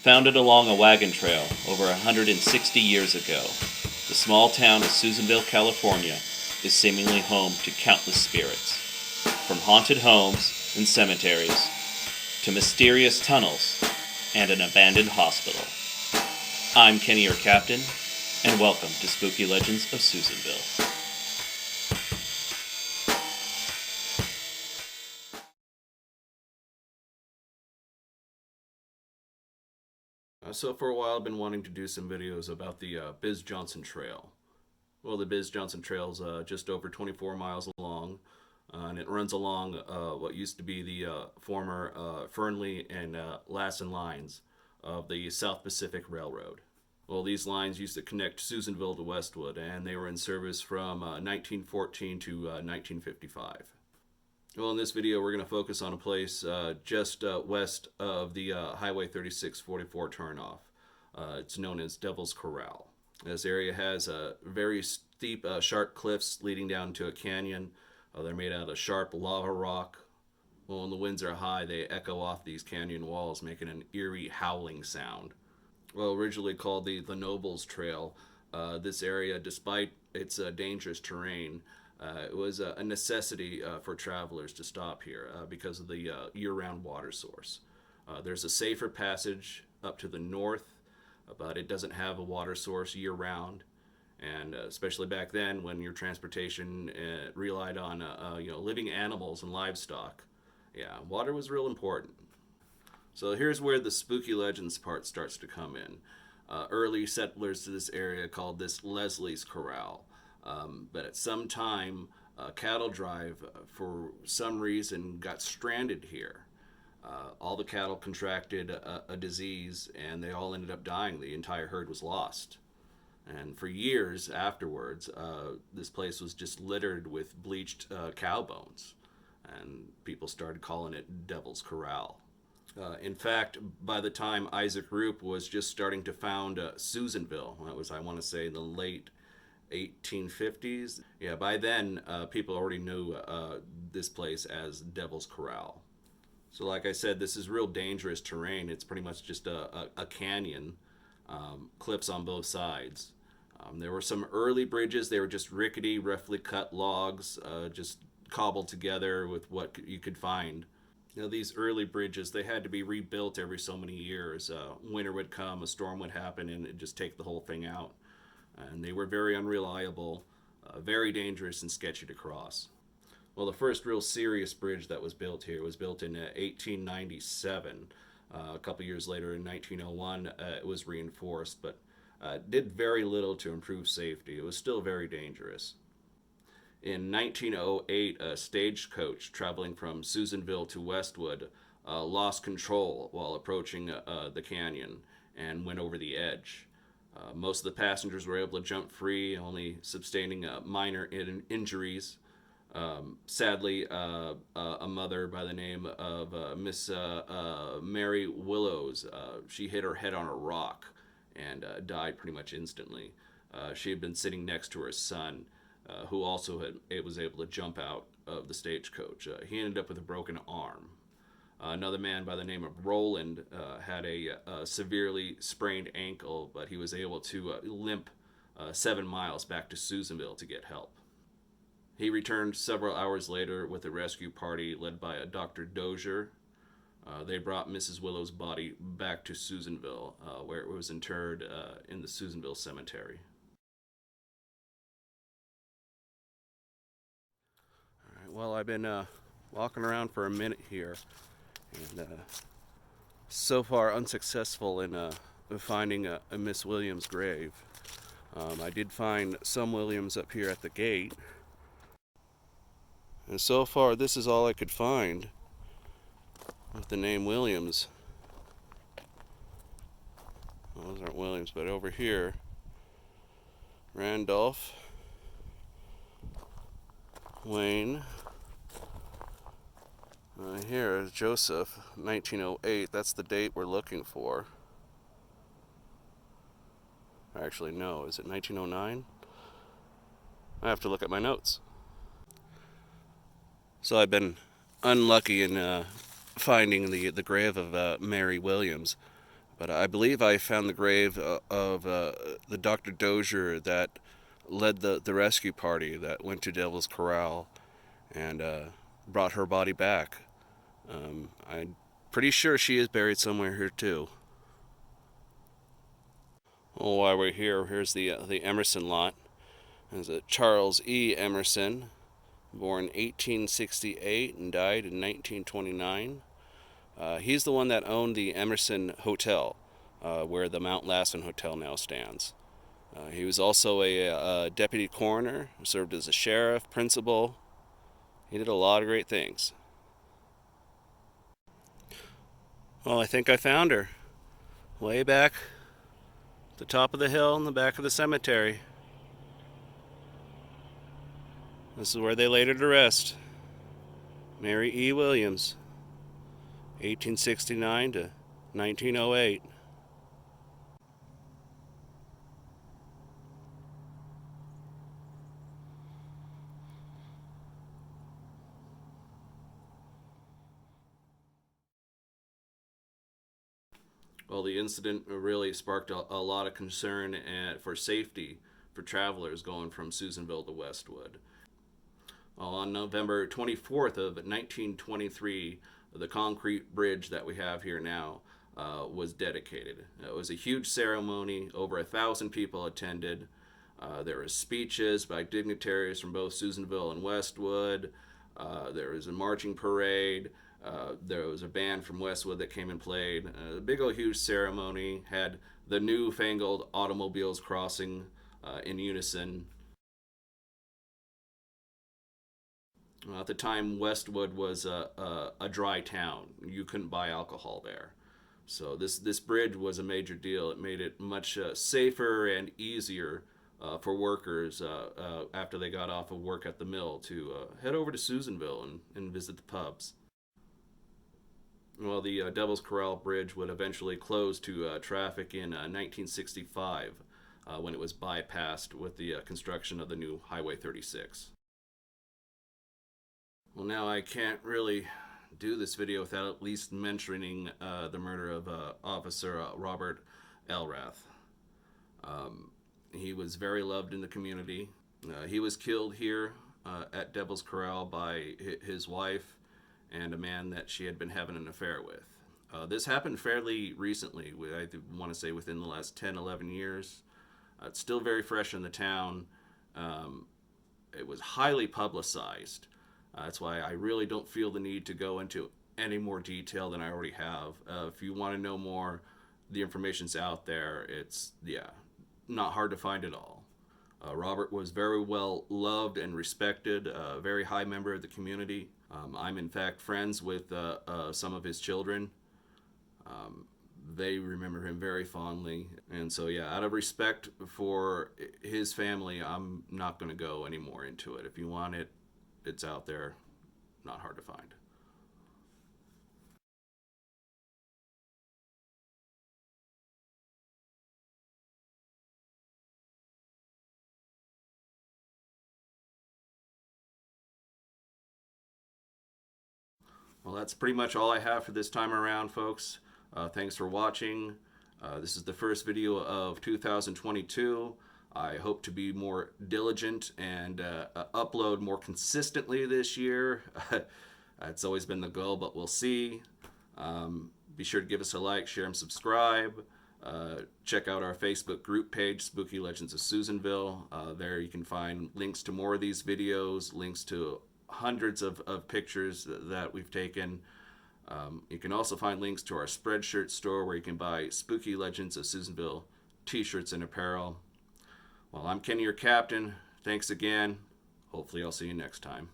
Founded along a wagon trail over 160 years ago, the small town of Susanville, California is seemingly home to countless spirits, from haunted homes and cemeteries to mysterious tunnels and an abandoned hospital. I'm Kenny, your captain, and welcome to Spooky Legends of Susanville. So for a while I've been wanting to do some videos about the Bizz Johnson Trail. Well, the Bizz Johnson Trail is just over 24 miles long, and it runs along what used to be the former Fernley and Lassen lines of the South Pacific Railroad. Well, these lines used to connect Susanville to Westwood, and they were in service from 1914 to 1955. Well, in this video, we're going to focus on a place just west of the Highway 3644 turnoff. It's known as Devil's Corral. This area has very steep, sharp cliffs leading down to a canyon. They're made out of sharp lava rock. Well, when the winds are high, they echo off these canyon walls, making an eerie howling sound. Well, originally called the Nobles Trail, this area, despite its dangerous terrain, it was a necessity for travelers to stop here because of the year-round water source. There's a safer passage up to the north, but it doesn't have a water source year-round. And especially back then, when your transportation relied on living animals and livestock, yeah, water was real important. So here's where the spooky legends part starts to come in. Early settlers to this area called this Leslie's Corral. But at some time, a cattle drive, for some reason, got stranded here. All the cattle contracted a disease, and they all ended up dying. The entire herd was lost. And for years afterwards, this place was just littered with bleached cow bones. And people started calling it Devil's Corral. In fact, by the time Isaac Roop was just starting to found Susanville, that was, I want to say, the late 1850s. Yeah, by then, people already knew this place as Devil's Corral. So like I said, this is real dangerous terrain. It's pretty much just a canyon, cliffs on both sides. There were some early bridges. They were just rickety, roughly cut logs, just cobbled together with what you could find. You know, these early bridges, they had to be rebuilt every so many years. Winter would come, a storm would happen, and it'd just take the whole thing out. And they were very unreliable, very dangerous and sketchy to cross. Well, the first real serious bridge that was built here was built in 1897. A couple years later, in 1901, it was reinforced, but did very little to improve safety. It was still very dangerous. In 1908, a stagecoach traveling from Susanville to Westwood lost control while approaching the canyon and went over the edge. Most of the passengers were able to jump free, only sustaining minor injuries. Sadly, a mother by the name of Miss Mary Willows, she hit her head on a rock and died pretty much instantly. She had been sitting next to her son, who also was able to jump out of the stagecoach. He ended up with a broken arm. Another man by the name of Roland had a severely sprained ankle, but he was able to limp 7 miles back to Susanville to get help. He returned several hours later with a rescue party led by a Dr. Dozier. They brought Mrs. Willow's body back to Susanville, where it was interred in the Susanville Cemetery. All right, well, I've been walking around for a minute here, and so far unsuccessful in finding a Miss Williams grave. I did find some Williams up here at the gate, and so far this is all I could find with the name Williams. Well, those aren't Williams, but over here, Randolph, Wayne. Here is Joseph, 1908. That's the date we're looking for. Actually, no. Is it 1909? I have to look at my notes. So I've been unlucky in finding the grave of Mary Williams. But I believe I found the grave of the Dr. Dozier that led the rescue party that went to Devil's Corral and brought her body back. I'm pretty sure she is buried somewhere here too. Well, while we're here, here's the Emerson lot. There's a Charles E. Emerson, born 1868 and died in 1929. He's the one that owned the Emerson Hotel, where the Mount Lassen Hotel now stands. He was also a deputy coroner, served as a sheriff, principal. He did a lot of great things. Well, I think I found her. Way back at the top of the hill in the back of the cemetery. This is where they laid her to rest. Mary E. Williams, 1869 to 1908. Well, the incident really sparked a lot of concern for safety for travelers going from Susanville to Westwood. Well, on November 24th of 1923, the concrete bridge that we have here now was dedicated. It was a huge ceremony. Over 1,000 people attended. There were speeches by dignitaries from both Susanville and Westwood. There was a marching parade. There was a band from Westwood that came and played. A big old huge ceremony had the newfangled automobiles crossing in unison. At the time, Westwood was a dry town. You couldn't buy alcohol there. So this bridge was a major deal. It made it much safer and easier for workers after they got off of work at the mill to head over to Susanville and visit the pubs. Well, the Devil's Corral Bridge would eventually close to traffic in 1965 when it was bypassed with the construction of the new Highway 36. Well, now I can't really do this video without at least mentioning the murder of Officer Robert Elrath. He was very loved in the community. He was killed here at Devil's Corral by his wife and a man that she had been having an affair with. This happened fairly recently, I want to say within the last 10, 11 years. It's still very fresh in the town. It was highly publicized. That's why I really don't feel the need to go into any more detail than I already have. If you want to know more, the information's out there. It's, yeah, not hard to find at all. Robert was very well loved and respected, a very high member of the community. I'm in fact friends with some of his children. They remember him very fondly. And so, yeah, out of respect for his family, I'm not going to go any more into it. If you want it, it's out there, not hard to find. Well, that's pretty much all I have for this time around, folks. Thanks for watching. This is the first video of 2022. I hope to be more diligent and upload more consistently this year. It's always been the goal, but we'll see. Be sure to give us a like, share, and subscribe. Check out our Facebook group page, Spooky Legends of Susanville. There you can find links to more of these videos, links to hundreds of pictures that we've taken. You can also find links to our Spreadshirt store where you can buy Spooky Legends of Susanville t-shirts and apparel. Well, I'm Kenny, your captain. Thanks again. Hopefully I'll see you next time.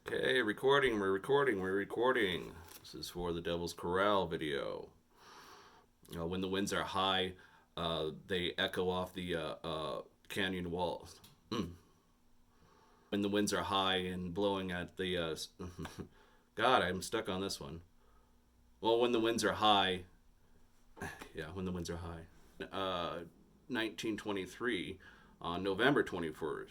Okay, recording, we're recording. This is for the Devil's Corral video. When the winds are high, they echo off the canyon walls. when the winds are high and blowing at the God, I'm stuck on this one. Well, when the winds are high, yeah, when the winds are high. 1923, on November 21st,